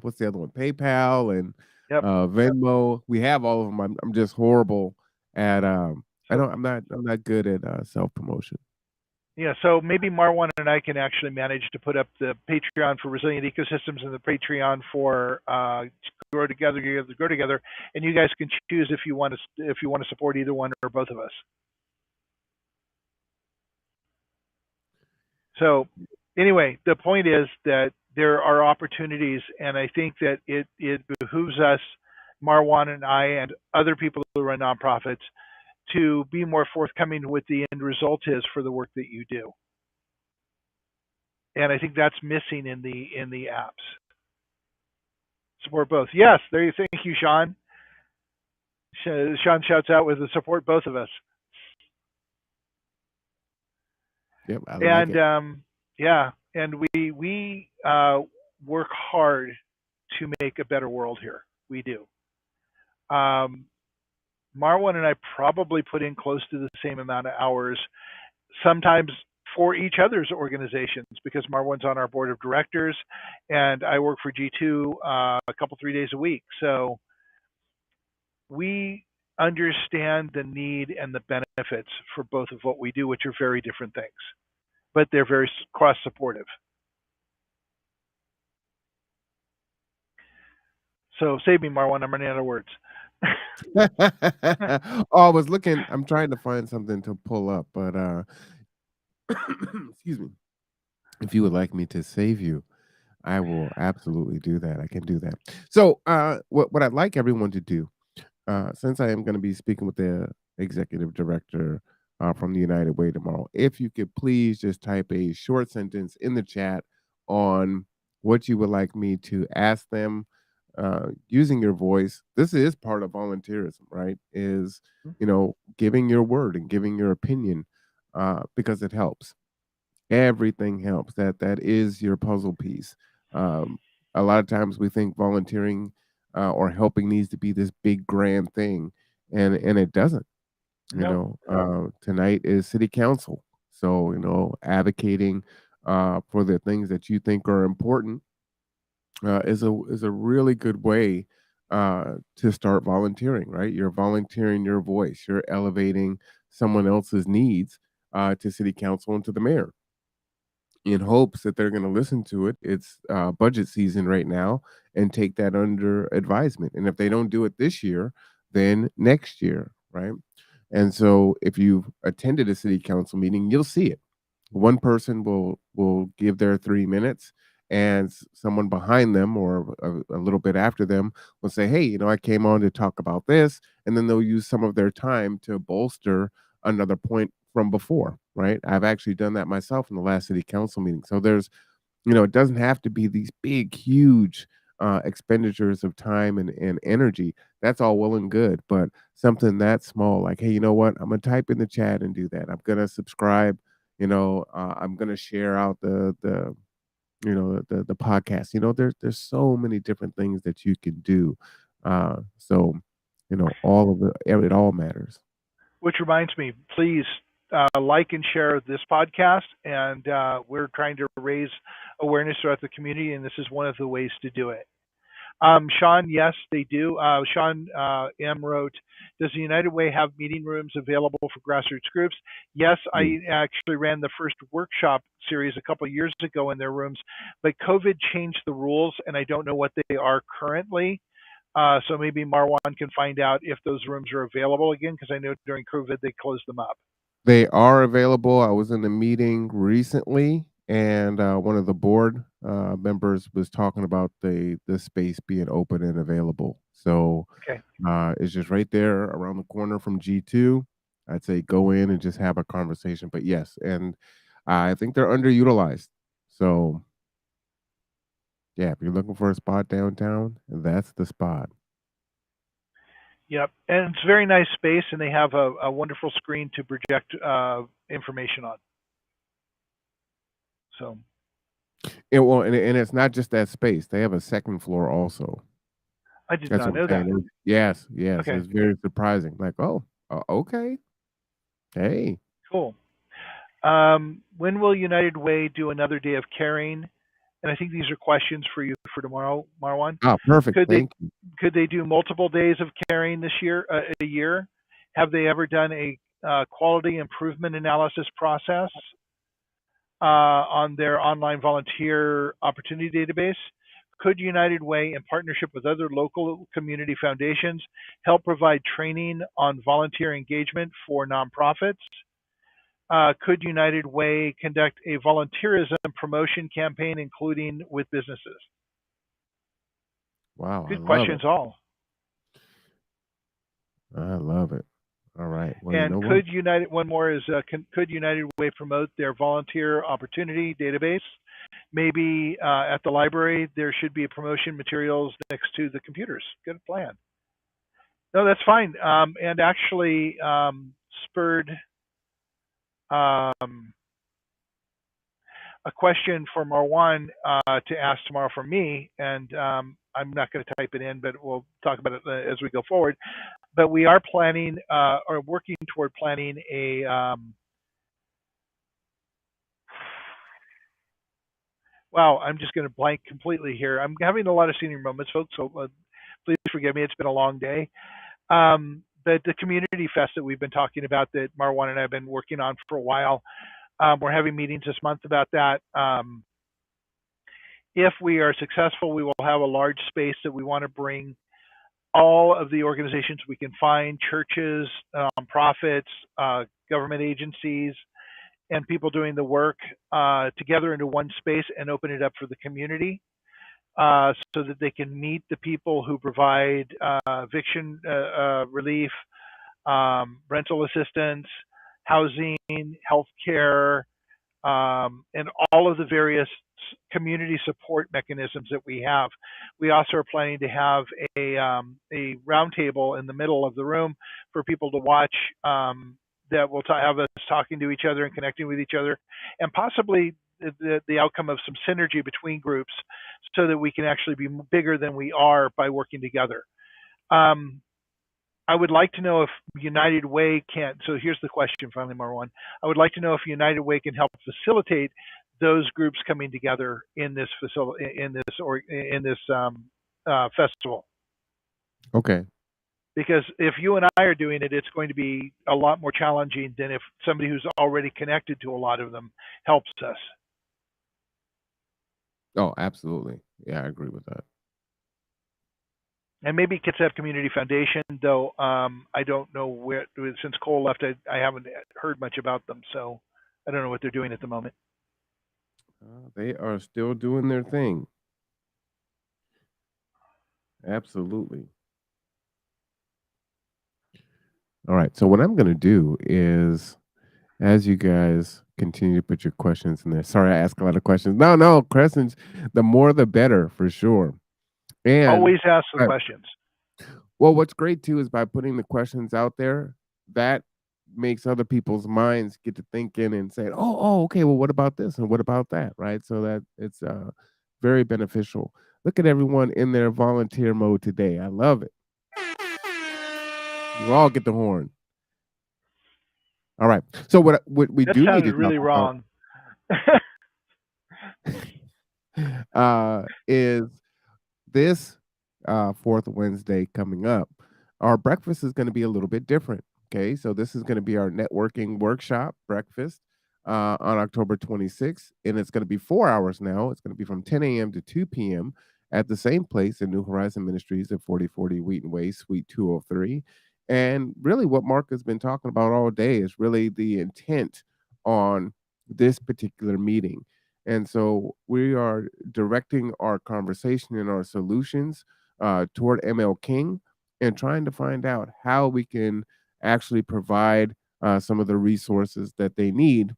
what's the other one? PayPal and Yep. Venmo. We have all of them. I'm just horrible at So, I'm not good at self promotion. yeah, so maybe Marwan and I can actually manage to put up the Patreon for Resilient Ecosystems and the Patreon for Grow Together, and you guys can choose if you want to support either one or both of us. So, anyway, the point is that there are opportunities, and I think that it behooves us, Marwan and I, and other people who run nonprofits, to be more forthcoming with the end result is for the work that you do. And I think that's missing in the apps. Support both. Yes, there you. Thank you, Sean. Sean shouts out with the support both of us. Yep, I like And it. yeah, and we work hard to make a better world here. We do. Um, Marwan and I probably put in close to the same amount of hours, sometimes for each other's organizations, because Marwan's on our board of directors, and I work for G2 a couple 3 days a week. So we understand the need and the benefits for both of what we do, which are very different things, but they're very cross supportive. So save me, Marwan. I'm running out of words. Oh, I was looking. I'm trying to find something to pull up, but excuse me. If you would like me to save you, I will absolutely do that. I can do that. So, what I'd like everyone to do, since I am going to be speaking with the executive director from the United Way tomorrow, if you could please just type a short sentence in the chat on what you would like me to ask them using your voice. This is part of volunteerism, right? Is, giving your word and giving your opinion because it helps. Everything helps. That is your puzzle piece. Um, a lot of times we think volunteering or helping needs to be this big grand thing, and it doesn't. No, Tonight is city council, so advocating for the things that you think are important is a really good way to start volunteering. Right, you're volunteering your voice. You're elevating someone else's needs to city council and to the mayor in hopes that they're going to listen to it. It's budget season right now and take that under advisement. And if they don't do it this year, then next year, right? And so if you've attended a city council meeting, you'll see it. One person will give their 3 minutes, and someone behind them or a little bit after them will say, hey, I came on to talk about this, and then they'll use some of their time to bolster another point from before, right? I've actually done that myself in the last city council meeting. So there's, it doesn't have to be these big, huge expenditures of time and energy. That's all well and good, but something that small, like, hey, you know what? I'm gonna type in the chat and do that. I'm gonna subscribe. I'm gonna share out the podcast. There's so many different things that you can do. So, all of it all matters. which reminds me, please like and share this podcast. And we're trying to raise awareness throughout the community, and this is one of the ways to do it. Sean, yes, they do. Sean M. wrote, does the United Way have meeting rooms available for grassroots groups? Yes, I actually ran the first workshop series a couple of years ago in their rooms, but COVID changed the rules, and I don't know what they are currently. So maybe Marwan can find out if those rooms are available again, because I know during COVID they closed them up. They are available. I was in a meeting recently, and one of the board members was talking about the space being open and available. So Okay. it's just right there around the corner from G2. I'd say go in and just have a conversation. But yes, and I think they're underutilized. So yeah, if you're looking for a spot downtown, that's the spot. Yep, and it's a very nice space, and they have a wonderful screen to project information on. So And it's not just that space. They have a second floor also. I did That's not what I'm know that. saying. Yes, yes. Okay, It's very surprising. Like, oh, okay. Hey. cool. When will United Way do another day of caring? And I think these are questions for you for tomorrow, Marwan. Oh, perfect. Could they Thank you. could they do multiple days of caring this year, a year? Have they ever done a quality improvement analysis process on their online volunteer opportunity database? Could United Way, in partnership with other local community foundations, help provide training on volunteer engagement for nonprofits? Could United Way conduct a volunteerism promotion campaign, including with businesses? Wow, I Good love it. questions, all. I love it. All right. Well, you And know what? could United one more is could United Way promote their volunteer opportunity database? Maybe at the library there should be a promotion materials next to the computers. Good plan. No, that's fine. And actually spurred um, a question for Marwan to ask tomorrow from me, and I'm not going to type it in, but we'll talk about it as we go forward. But we are planning or working toward planning a wow, I'm just going to blank completely here. I'm having a lot of senior moments, folks, so please forgive me. It's been a long day. But the community fest that we've been talking about, that Marwan and I have been working on for a while, we're having meetings this month about that. If we are successful, we will have a large space that we want to bring all of the organizations we can find, churches, profits, government agencies, and people doing the work together into one space and open it up for the community so that they can meet the people who provide eviction relief, rental assistance, housing, healthcare, and all of the various community support mechanisms that we have. We also are planning to have a roundtable in the middle of the room for people to watch that will have us talking to each other and connecting with each other, and possibly the outcome of some synergy between groups so that we can actually be bigger than we are by working together. I would like to know if United Way can. So here's the question, finally, Marwan. I would like to know if United Way can help facilitate those groups coming together in this facility, in this festival. Okay. Because if you and I are doing it, it's going to be a lot more challenging than if somebody who's already connected to a lot of them helps us. Oh, absolutely. Yeah, I agree with that. And maybe Kitsap Community Foundation, though I don't know where. Since Cole left, I haven't heard much about them, so I don't know what they're doing at the moment. They are still doing their thing. Absolutely. All right. So what I'm going to do is, as you guys continue to put your questions in there. Sorry, I ask a lot of questions. No, questions. The more, the better, for sure. And Always ask the uh, questions. well, what's great too is by putting the questions out there, that makes other people's minds get to thinking and saying, okay, well, what about this and what about that, right? So that it's very beneficial. Look at everyone in their volunteer mode today. I love it. You all get the horn. All right. So what we That do need to sounded talk really about wrong. is this fourth Wednesday coming up. Our breakfast is going to be a little bit different. Okay, so this is going to be our networking workshop breakfast on October 26th, and it's going to be 4 hours now. It's going to be from 10 a.m. to 2 p.m. at the same place in New Horizon Ministries at 4040 Wheaton Way, Suite 203. And really, what Mark has been talking about all day is really the intent on this particular meeting. And so we are directing our conversation and our solutions toward ML King and trying to find out how we can actually provide some of the resources that they need.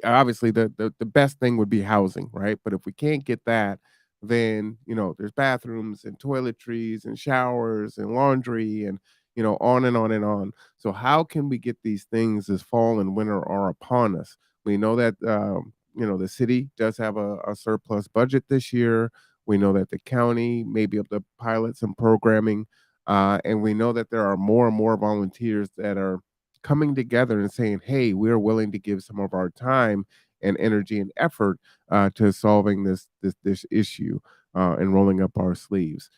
Obviously, the best thing would be housing, right? But if we can't get that, then there's bathrooms and toiletries and showers and laundry and on and on and on. So how can we get these things as fall and winter are upon us? We know that the city does have a surplus budget this year. We know that the county may be able to pilot some programming, and we know that there are more and more volunteers that are coming together and saying, "Hey, we're willing to give some of our time and energy and effort to solving this issue and rolling up our sleeves."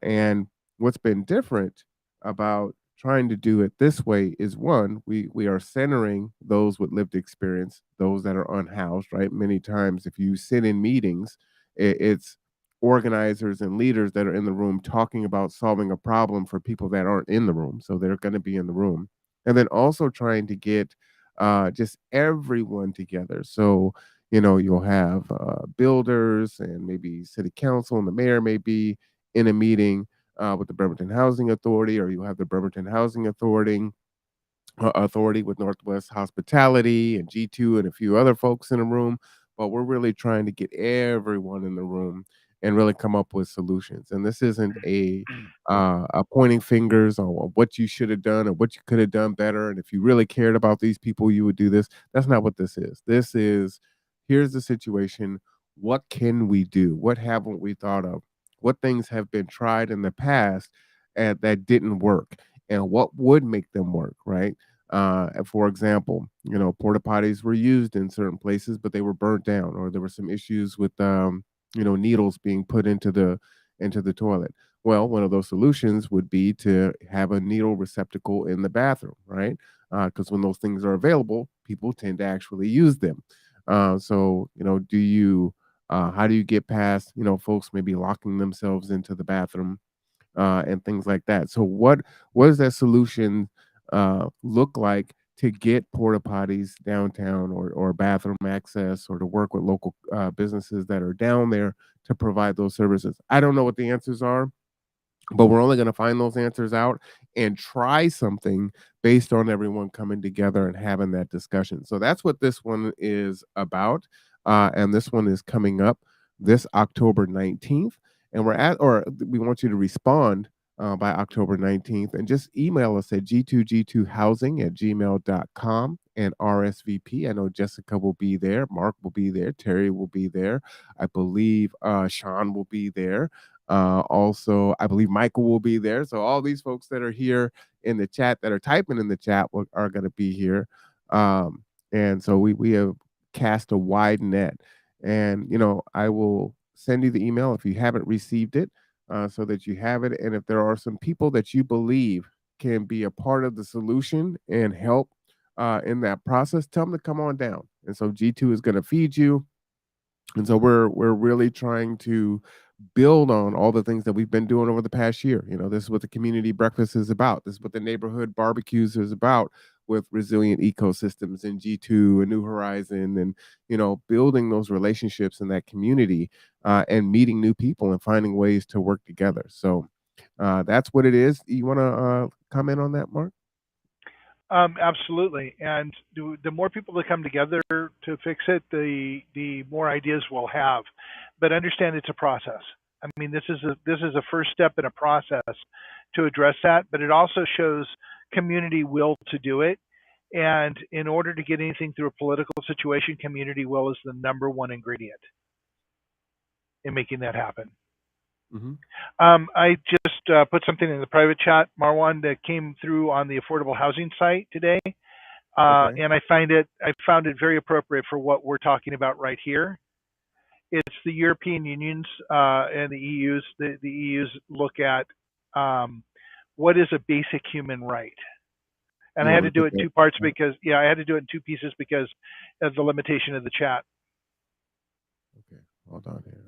And what's been different about trying to do it this way is, one, we are centering those with lived experience, those that are unhoused. Right, many times if you sit in meetings, it's organizers and leaders that are in the room talking about solving a problem for people that aren't in the room, so they're going to be in the room, and then also trying to get just everyone together. So you'll have builders and maybe city council, and the mayor may be in a meeting with the Bremerton Housing Authority, or you have the Bremerton Housing Authority with Northwest Hospitality and G2 and a few other folks in the room. But we're really trying to get everyone in the room and really come up with solutions. And this isn't a pointing fingers on what you should have done or what you could have done better. And if you really cared about these people, you would do this. That's not what this is. This is, here's the situation. What can we do? What haven't we thought of? What things have been tried in the past and that didn't work? And what would make them work, right? For example, porta potties were used in certain places, but they were burnt down, or there were some issues with, needles being put into the toilet. Well, one of those solutions would be to have a needle receptacle in the bathroom, right? Because when those things are available, people tend to actually use them. So, how do you get past, folks maybe locking themselves into the bathroom and things like that? So, what does that solution look like to get porta potties downtown, or bathroom access, or to work with local businesses that are down there to provide those services? I don't know what the answers are, but we're only going to find those answers out and try something based on everyone coming together and having that discussion. So that's what this one is about. And this one is coming up this October 19th. And we want you to respond by October 19th, and just email us at g2g2housing@gmail.com and RSVP. I know Jessica will be there, Mark will be there, Terry will be there. I believe Sean will be there. Also, I believe Michael will be there. So all these folks that are here in the chat, that are typing in the chat, are going to be here. And so we have cast a wide net. And I will send you the email if you haven't received it, so that you have it. And if there are some people that you believe can be a part of the solution and help in that process, tell them to come on down. And so G2 is going to feed you. And so we're really trying to build on all the things that we've been doing over the past year. This is what the community breakfast is about. This is what the neighborhood barbecues is about, with resilient ecosystems and G2 and New Horizon, and building those relationships in that community, and meeting new people and finding ways to work together. So that's what it is. You want to comment on that, Mark? Absolutely, and the more people that come together to fix it, the more ideas we'll have. But understand it's a process. I mean, this is a first step in a process to address that, but it also shows community will to do it. And in order to get anything through a political situation, community will is the number one ingredient in making that happen. Mm-hmm. I just put something in the private chat, Marwan, that came through on the affordable housing site today, Okay. and I found it very appropriate for what we're talking about right here. It's the European Union's and the EU's. The EU's look at what is a basic human right, and You I had want to to do put it in that? two parts because I had to do it in two pieces because of the limitation of the chat. Okay, hold on here.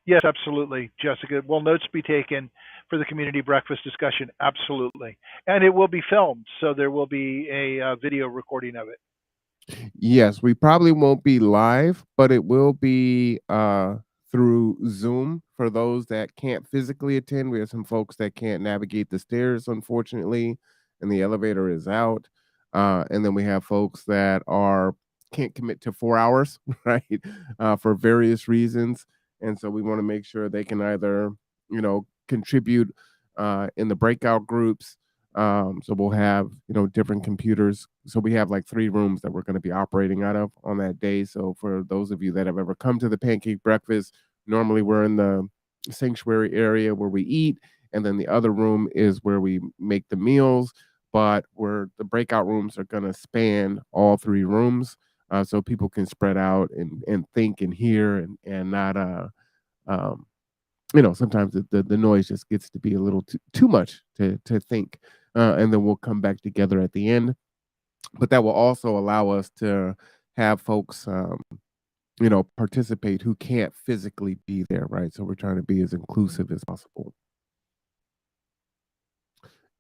Yes, absolutely, Jessica. Will notes be taken for the community breakfast discussion? Absolutely. And it will be filmed, so there will be a video recording of it. Yes, we probably won't be live, but it will be through Zoom for those that can't physically attend. We have some folks that can't navigate the stairs, unfortunately, and the elevator is out. And then we have folks that can't commit to 4 hours, right? For various reasons. And so we want to make sure they can either, contribute in the breakout groups. So we'll have, different computers. So we have like 3 rooms that we're going to be operating out of on that day. So for those of you that have ever come to the pancake breakfast, normally we're in the sanctuary area where we eat, and then the other room is where we make the meals. But where the breakout rooms are going to span all 3 rooms, so people can spread out and think and hear, and not um, sometimes the noise just gets to be a little too much to think, and then we'll come back together at the end. But that will also allow us to have folks, participate who can't physically be there, right? So we're trying to be as inclusive as possible.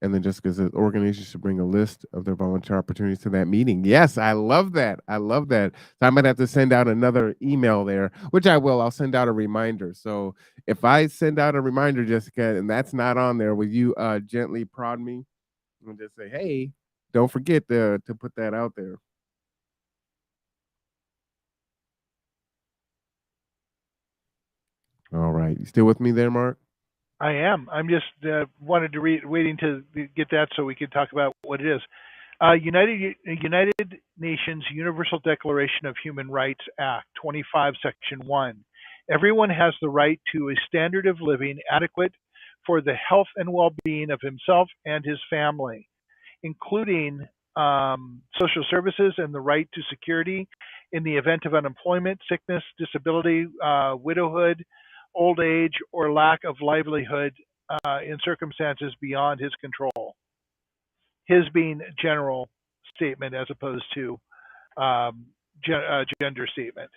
And then just because the organization should bring a list of their volunteer opportunities to that meeting. Yes, I love that. I love that. So I might have to send out another email there, which I will. I'll send out a reminder. So if I send out a reminder, Jessica, and that's not on there, will you gently prod me and just say, hey, don't forget to put that out there? All right. You still with me there, Mark? I am. I'm just wanted to waiting to get that so we could talk about what it is. United Nations Universal Declaration of Human Rights Act 25, Section 1. Everyone has the right to a standard of living adequate for the health and well-being of himself and his family, including social services and the right to security in the event of unemployment, sickness, disability, widowhood, old age, or lack of livelihood in circumstances beyond his control. His being general statement as opposed to gender statement.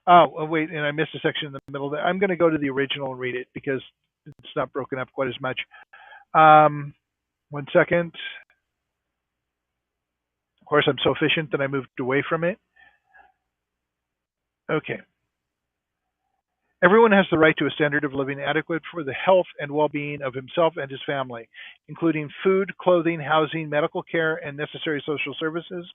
Oh, wait, and I missed a section in the middle there. I'm going to go to the original and read it because it's not broken up quite as much. 1 second. Of course, I'm so efficient that I moved away from it. Okay. Everyone has the right to a standard of living adequate for the health and well-being of himself and his family, including food, clothing, housing, medical care, and necessary social services,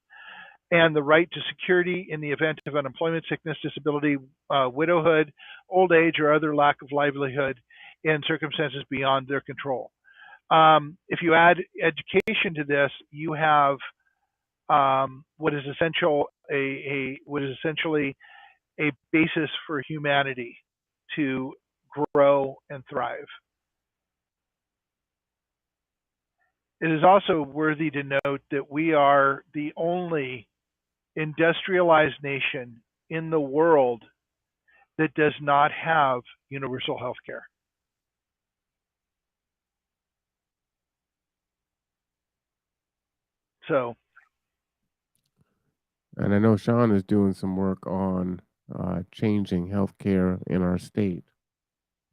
and the right to security in the event of unemployment, sickness, disability, widowhood, old age, or other lack of livelihood in circumstances beyond their control. If you add education to this, you have what is essentially a basis for humanity to grow and thrive. It is also worthy to note that we are the only industrialized nation in the world that does not have universal health care. So, And I know Sean is doing some work on changing healthcare in our state.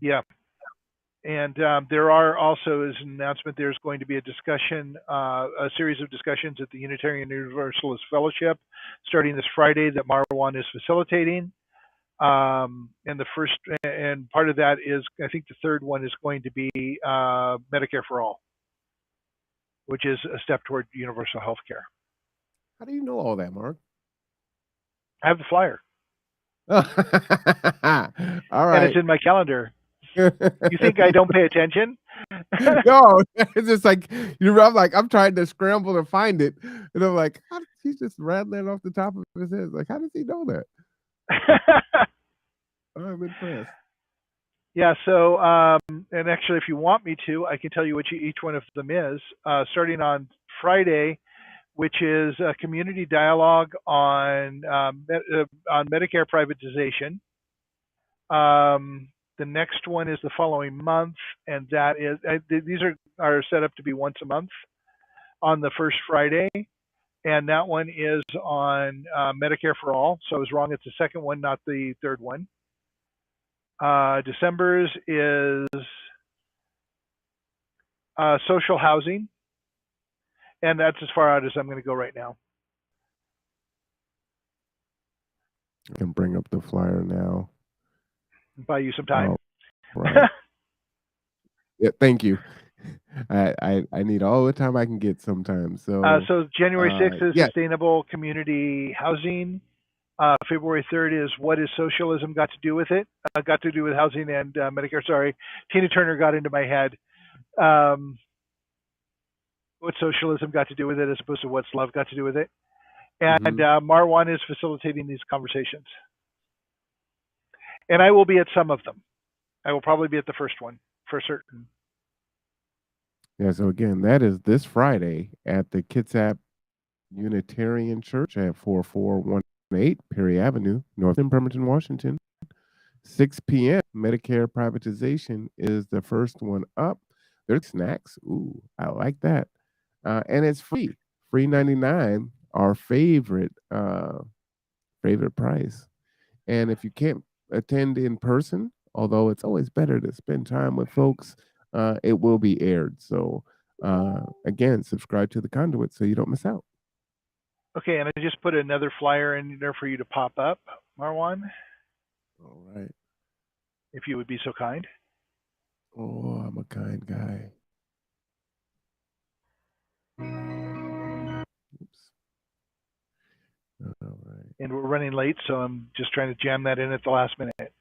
yeah. And there are also, as an announcement, there's going to be a discussion, a series of discussions at the Unitarian Universalist Fellowship starting this Friday that Marwan is facilitating. And the first, and part of that is, I think the third one is going to be Medicare for All, which is a step toward universal health care. How do you know all that, Mark? I have the flyer. All And it's right. in my calendar. You think I don't pay attention? No, it's just like I'm like, I'm trying to scramble to find it, and I'm like, how he's just rattling off the top of his head. Like, how does he know that? I'm impressed. Yeah, so, and actually, if you want me to, I can tell you what each one of them is. Starting on Friday, which is a community dialogue on Medicare privatization. The next one is the following month, and that is these are set up to be once a month on the first Friday, and that one is on Medicare for All. So I was wrong; it's the second one, not the third one. December's is social housing, and that's as far out as I'm going to go right now. I can bring up the flyer now. Buy you some time. Right. Yeah, thank you. I need all the time I can get sometimes. So January 6th is yeah. sustainable community housing. February 3rd is what is socialism got to do with it? Got to do with housing and Medicare. Sorry, Tina Turner got into my head. What socialism got to do with it as opposed to what's love got to do with it? And Marwan is facilitating these conversations. And I will be at some of them. I will probably be at the first one for certain. Yeah, so again, that is this Friday at the Kitsap Unitarian Church at 4418 Perry Avenue, North in Bremerton, Washington. 6 p.m. Medicare privatization is the first one up. There's snacks. Ooh, I like that. And it's free. Free 99, our favorite price. And if you can't attend in person, although it's always better to spend time with folks, it will be aired. So again, subscribe to the Conduit so you don't miss out. Okay, and I just put another flyer in there for you to pop up, Marwan. All right. If you would be so kind. Oh, I'm a kind guy. Oops. All right. and we're running late, so I'm just trying to jam that in at the last minute.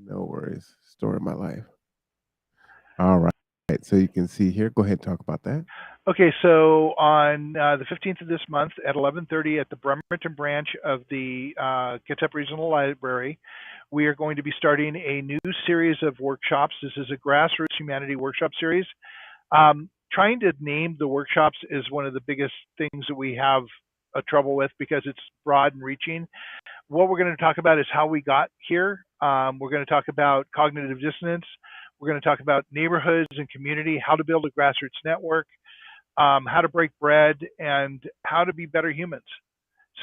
No worries. Story of my life. All right. So you can see here. Go ahead and talk about that. Okay, so on the 15th of this month at 11:30 at the Bremerton branch of the Kitsap Regional Library, we are going to be starting a new series of workshops. This is a Grassroots Humanity Workshop series. Trying to name the workshops is one of the biggest things that we have trouble with because it's broad and reaching. What we're going to talk about is how we got here. We're going to talk about cognitive dissonance. We're going to talk about neighborhoods and community, how to build a grassroots network, how to break bread, and how to be better humans.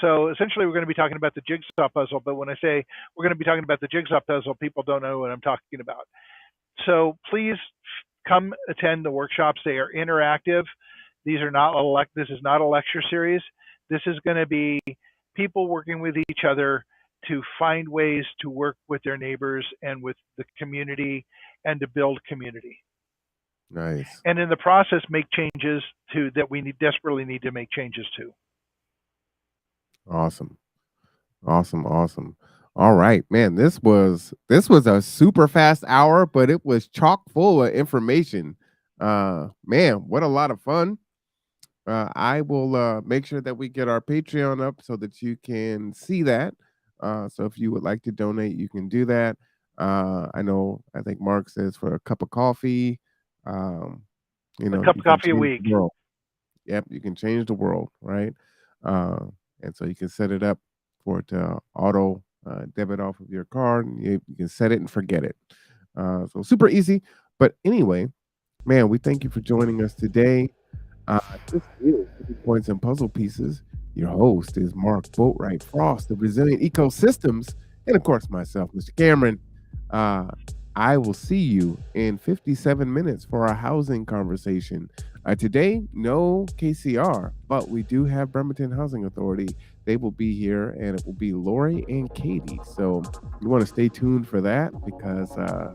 So essentially, we're going to be talking about the jigsaw puzzle. But when I say we're going to be talking about the jigsaw puzzle, people don't know what I'm talking about. So please come attend the workshops. They are interactive. These are not this is not a lecture series. This is going to be people working with each other to find ways to work with their neighbors and with the community and to build community. Nice. And in the process, make changes to that we desperately need to make changes to. Awesome. All right, man. This was a super fast hour, but it was chock full of information. Man, what a lot of fun. I will make sure that we get our Patreon up so that you can see that. So if you would like to donate, you can do that. I think Mark says for a cup of coffee, a cup of coffee a week. Yep, you can change the world, right? And so you can set it up for it to auto debit off of your card. And you can set it and forget it. So super easy. But anyway, man, we thank you for joining us today. This is 50 Points and Puzzle Pieces. Your host is Mark Boatwright-Frost of Resilient Ecosystems, and of course myself, Mr. Cameron. I will see you in 57 minutes for our housing conversation. Today, no KCR, but we do have Bremerton Housing Authority. They will be here, and it will be Lori and Katie. So you want to stay tuned for that because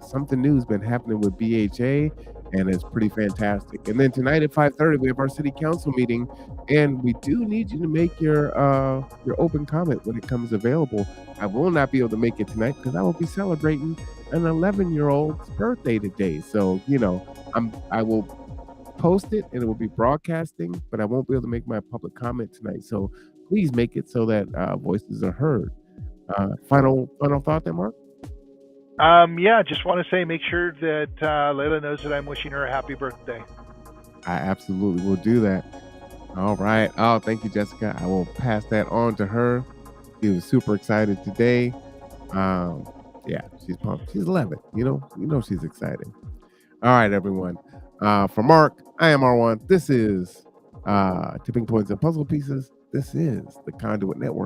something new has been happening with BHA, and it's pretty fantastic. And then tonight at 5:30, we have our city council meeting, and we do need you to make your open comment when it comes available. I will not be able to make it tonight because I will be celebrating an 11-year-old's birthday today. So I will post it and it will be broadcasting, but I won't be able to make my public comment tonight. So please make it so that voices are heard. Final thought there, Mark? Yeah, just want to say make sure that Layla knows that I'm wishing her a happy birthday. I absolutely will do that. All right. Oh, thank you, Jessica. I will pass that on to her. She was super excited today. Yeah, she's pumped. She's 11. You know she's excited. All right, everyone. For Mark, I am Marwan. This is Tipping Points and Puzzle Pieces. This is the Conduit Network.